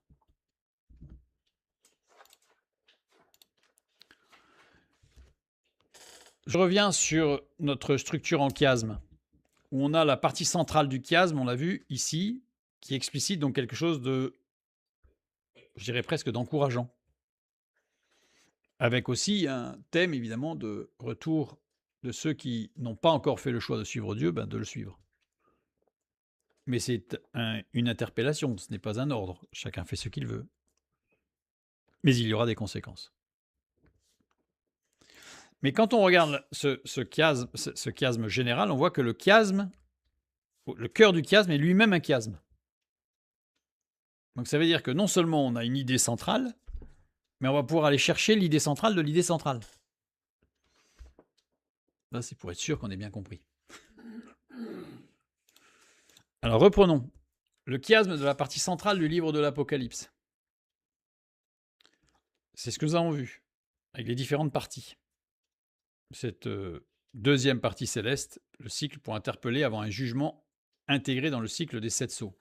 Je reviens sur notre structure en chiasme, où on a la partie centrale du chiasme, on l'a vu ici, qui explicite donc quelque chose de, je dirais presque d'encourageant. Avec aussi un thème évidemment de retour de ceux qui n'ont pas encore fait le choix de suivre Dieu, de le suivre. Mais c'est une interpellation, ce n'est pas un ordre. Chacun fait ce qu'il veut. Mais il y aura des conséquences. Mais quand on regarde ce chiasme général, on voit que le cœur du chiasme est lui-même un chiasme. Donc ça veut dire que non seulement on a une idée centrale, mais on va pouvoir aller chercher l'idée centrale de l'idée centrale. Là, c'est pour être sûr qu'on ait bien compris. Alors reprenons le chiasme de la partie centrale du livre de l'Apocalypse. C'est ce que nous avons vu, avec les différentes parties. Cette deuxième partie céleste, le cycle pour interpeller avant un jugement intégré dans le cycle des 7 sceaux.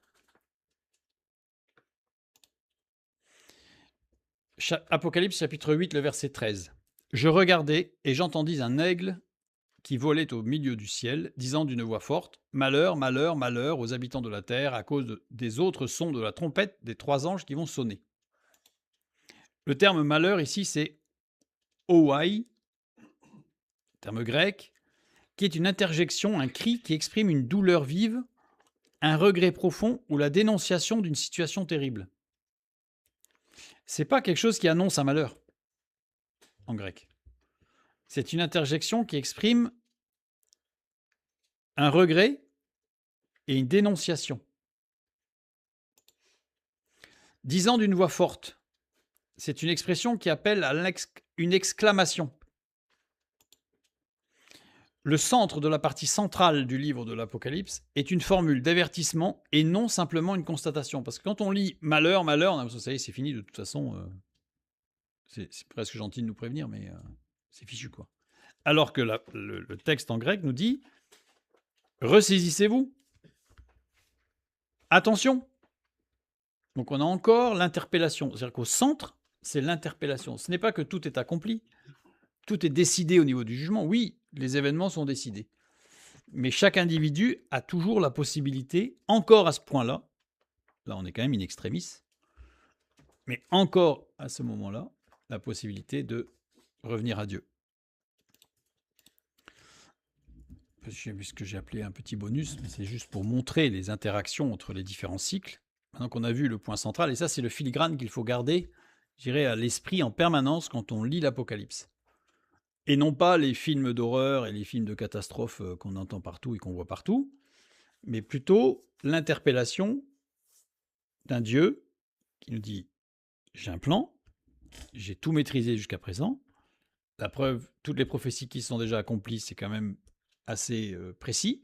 Apocalypse chapitre 8, le verset 13. Je regardai et j'entendis un aigle qui volait au milieu du ciel, disant d'une voix forte, « Malheur, malheur, malheur aux habitants de la terre à cause des autres sons de la trompette des 3 anges qui vont sonner. » Le terme malheur ici, c'est ouai, terme grec, qui est une interjection, un cri qui exprime une douleur vive, un regret profond ou la dénonciation d'une situation terrible. C'est pas quelque chose qui annonce un malheur, en grec. C'est une interjection qui exprime un regret et une dénonciation. Disant d'une voix forte, c'est une expression qui appelle à une exclamation. Le centre de la partie centrale du livre de l'Apocalypse est une formule d'avertissement et non simplement une constatation. Parce que quand on lit « malheur, malheur », on a l'impression que ça y est, c'est fini, de toute façon, c'est presque gentil de nous prévenir, mais c'est fichu, quoi. Alors que le texte en grec nous dit « ressaisissez-vous, attention ». Donc on a encore l'interpellation, c'est-à-dire qu'au centre, c'est l'interpellation. Ce n'est pas que tout est accompli, tout est décidé au niveau du jugement. Oui, les événements sont décidés. Mais chaque individu a toujours la possibilité, encore à ce point-là, là on est quand même in extremis, mais encore à ce moment-là, la possibilité de revenir à Dieu. C'est ce que j'ai appelé un petit bonus, mais c'est juste pour montrer les interactions entre les différents cycles. Maintenant qu'on a vu le point central, et ça c'est le filigrane qu'il faut garder, je dirais, à l'esprit en permanence quand on lit l'Apocalypse. Et non pas les films d'horreur et les films de catastrophe qu'on entend partout et qu'on voit partout, mais plutôt l'interpellation d'un Dieu qui nous dit « j'ai un plan, j'ai tout maîtrisé jusqu'à présent ». La preuve, toutes les prophéties qui sont déjà accomplies, c'est quand même assez précis.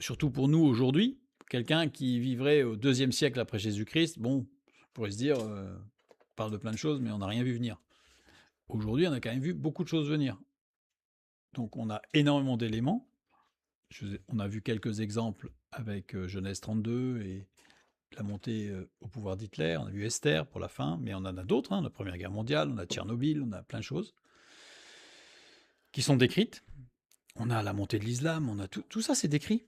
Surtout pour nous aujourd'hui, quelqu'un qui vivrait au 2e siècle après Jésus-Christ, bon, on pourrait se dire, on parle de plein de choses, mais on n'a rien vu venir. Aujourd'hui, on a quand même vu beaucoup de choses venir. Donc on a énormément d'éléments. On a vu quelques exemples avec Genèse 32 et la montée au pouvoir d'Hitler. On a vu Esther pour la fin, mais on en a d'autres. La Première Guerre mondiale, on a Tchernobyl, on a plein de choses qui sont décrites. On a la montée de l'islam, on a tout ça, c'est décrit.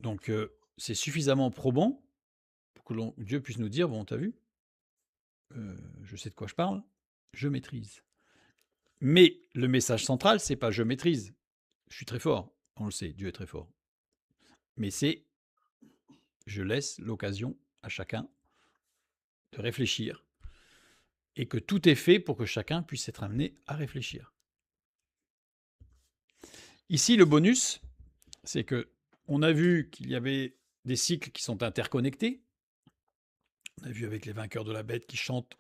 Donc c'est suffisamment probant pour que Dieu puisse nous dire, bon, t'as vu, je sais de quoi je parle, je maîtrise. Mais le message central, c'est pas je maîtrise, je suis très fort, on le sait, Dieu est très fort. Mais c'est je laisse l'occasion à chacun de réfléchir et que tout est fait pour que chacun puisse être amené à réfléchir. Ici, le bonus, c'est que on a vu qu'il y avait des cycles qui sont interconnectés. On a vu avec les vainqueurs de la bête qui chantent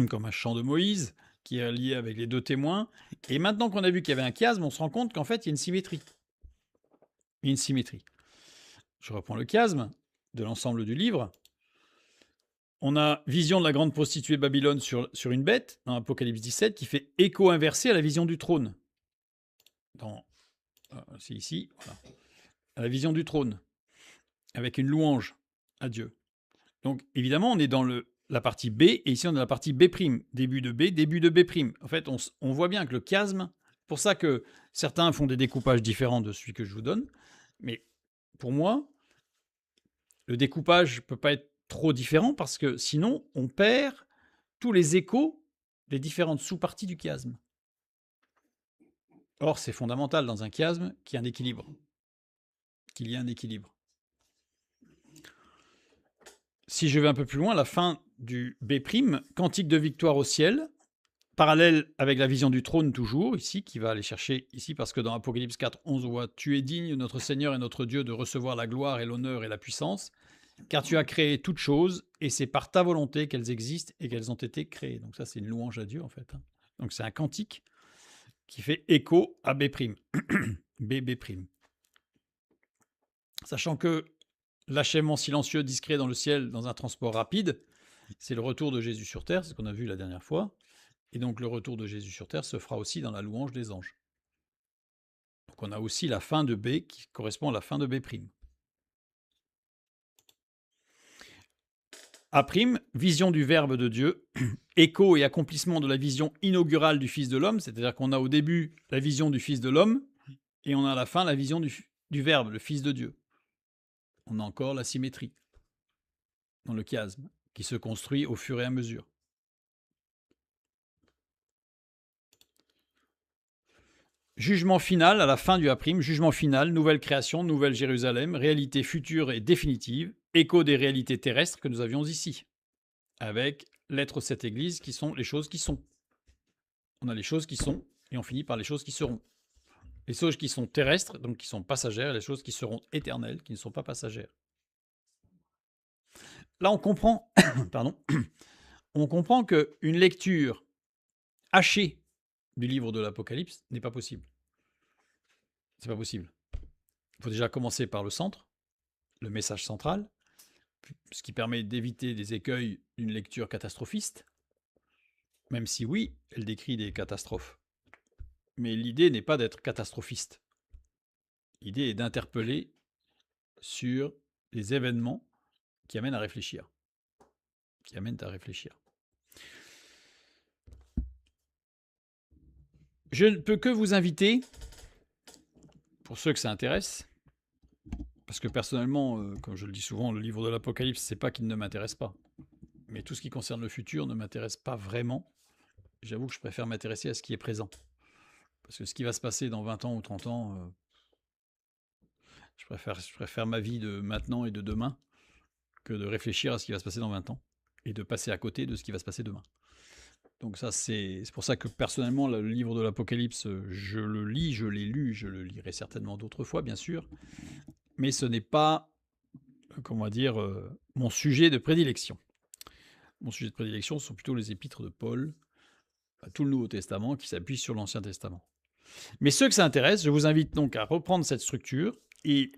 comme un chant de Moïse, qui est lié avec les 2 témoins. Et maintenant qu'on a vu qu'il y avait un chiasme, on se rend compte qu'en fait, il y a une symétrie. Il y a une symétrie. Je reprends le chiasme de l'ensemble du livre. On a vision de la grande prostituée Babylone sur une bête, dans Apocalypse 17, qui fait écho inversé à la vision du trône. C'est ici, voilà. À la vision du trône, avec une louange à Dieu. Donc, évidemment, on est dans la partie B, et ici, on est dans la partie B', début de B, début de B'. En fait, on voit bien que le chiasme, pour ça que certains font des découpages différents de celui que je vous donne, mais pour moi, le découpage ne peut pas être trop différent, parce que sinon, on perd tous les échos des différentes sous-parties du chiasme. Or, c'est fondamental dans un chiasme qu'il y ait un équilibre. Si je vais un peu plus loin, la fin du B', cantique de victoire au ciel, parallèle avec la vision du trône toujours, ici, qui va aller chercher ici, parce que dans Apocalypse 4, 11, on voit « Tu es digne, notre Seigneur et notre Dieu, de recevoir la gloire et l'honneur et la puissance, car tu as créé toutes choses, et c'est par ta volonté qu'elles existent et qu'elles ont été créées. » Donc ça, c'est une louange à Dieu, en fait. Donc c'est un cantique qui fait écho à B'. B'. Sachant que l'achèvement silencieux, discret dans le ciel, dans un transport rapide, c'est le retour de Jésus sur terre, c'est ce qu'on a vu la dernière fois. Et donc le retour de Jésus sur terre se fera aussi dans la louange des anges. Donc on a aussi la fin de B qui correspond à la fin de B'. A', vision du Verbe de Dieu, écho et accomplissement de la vision inaugurale du Fils de l'homme, c'est-à-dire qu'on a au début la vision du Fils de l'homme, et on a à la fin la vision du Verbe, le Fils de Dieu. On a encore la symétrie dans le chiasme, qui se construit au fur et à mesure. Jugement final à la fin du A', jugement final, nouvelle création, nouvelle Jérusalem, réalité future et définitive, écho des réalités terrestres que nous avions ici, avec l'être cette Église qui sont les choses qui sont. On a les choses qui sont, et on finit par les choses qui seront. Les choses qui sont terrestres, donc qui sont passagères, et les choses qui seront éternelles, qui ne sont pas passagères. Là, on comprend, on comprend qu'une lecture hachée du livre de l'Apocalypse n'est pas possible. C'est pas possible. Il faut déjà commencer par le centre, le message central, ce qui permet d'éviter des écueils d'une lecture catastrophiste, même si oui, elle décrit des catastrophes. Mais l'idée n'est pas d'être catastrophiste. L'idée est d'interpeller sur les événements qui amènent à réfléchir. Je ne peux que vous inviter, pour ceux que ça intéresse, parce que personnellement, comme je le dis souvent, le livre de l'Apocalypse, c'est pas qu'il ne m'intéresse pas. Mais tout ce qui concerne le futur ne m'intéresse pas vraiment. J'avoue que je préfère m'intéresser à ce qui est présent. Parce que ce qui va se passer dans 20 ans ou 30 ans, je préfère ma vie de maintenant et de demain que de réfléchir à ce qui va se passer dans 20 ans et de passer à côté de ce qui va se passer demain. Donc ça, c'est pour ça que personnellement, le livre de l'Apocalypse, je le lis, je l'ai lu, je le lirai certainement d'autres fois, bien sûr, mais ce n'est pas, comment dire, mon sujet de prédilection. Mon sujet de prédilection sont plutôt les épîtres de Paul, tout le Nouveau Testament qui s'appuie sur l'Ancien Testament. Mais ceux que ça intéresse, je vous invite donc à reprendre cette structure et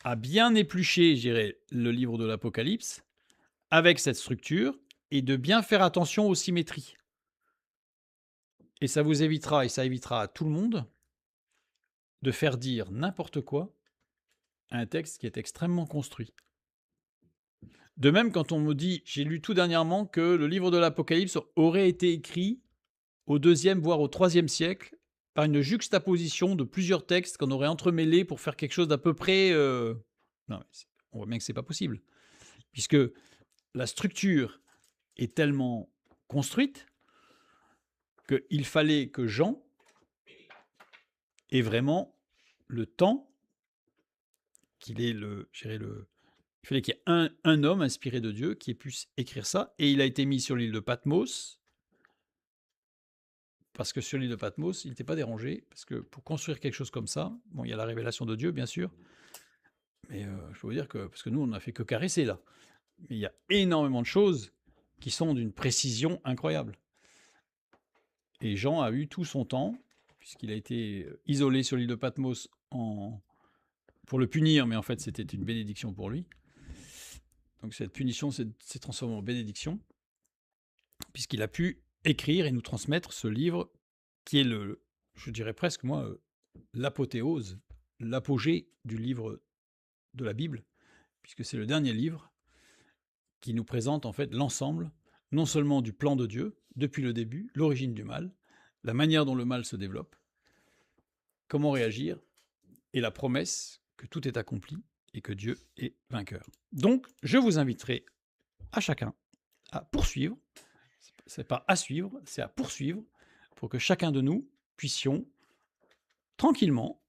à bien éplucher, je dirais, le livre de l'Apocalypse avec cette structure et de bien faire attention aux symétries. Et ça vous évitera, et ça évitera à tout le monde de faire dire n'importe quoi à un texte qui est extrêmement construit. De même, quand on me dit, j'ai lu tout dernièrement que le livre de l'Apocalypse aurait été écrit au deuxième, voire au troisième siècle, par une juxtaposition de plusieurs textes qu'on aurait entremêlés pour faire quelque chose d'à peu près... Non, on voit bien que c'est pas possible, puisque la structure est tellement construite qu'il fallait que Jean ait vraiment le temps qu'il ait il fallait qu'il y ait un homme inspiré de Dieu qui puisse écrire ça, et il a été mis sur l'île de Patmos, parce que sur l'île de Patmos, il n'était pas dérangé, parce que pour construire quelque chose comme ça, bon, il y a la révélation de Dieu, bien sûr, mais je peux vous dire que, parce que nous, on n'a fait que caresser là, mais il y a énormément de choses qui sont d'une précision incroyable. Et Jean a eu tout son temps, puisqu'il a été isolé sur l'île de Patmos pour le punir, mais en fait c'était une bénédiction pour lui. Donc cette punition s'est transformée en bénédiction, puisqu'il a pu écrire et nous transmettre ce livre qui est je dirais presque moi, l'apothéose, l'apogée du livre de la Bible, puisque c'est le dernier livre qui nous présente en fait l'ensemble, non seulement du plan de Dieu, depuis le début, l'origine du mal, la manière dont le mal se développe, comment réagir, et la promesse que tout est accompli et que Dieu est vainqueur. Donc, je vous inviterai à chacun à poursuivre, c'est pas à suivre, c'est à poursuivre, pour que chacun de nous puissions tranquillement,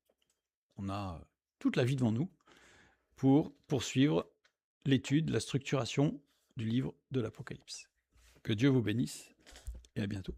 on a toute la vie devant nous, pour poursuivre l'étude, la structuration du livre de l'Apocalypse. Que Dieu vous bénisse et à bientôt.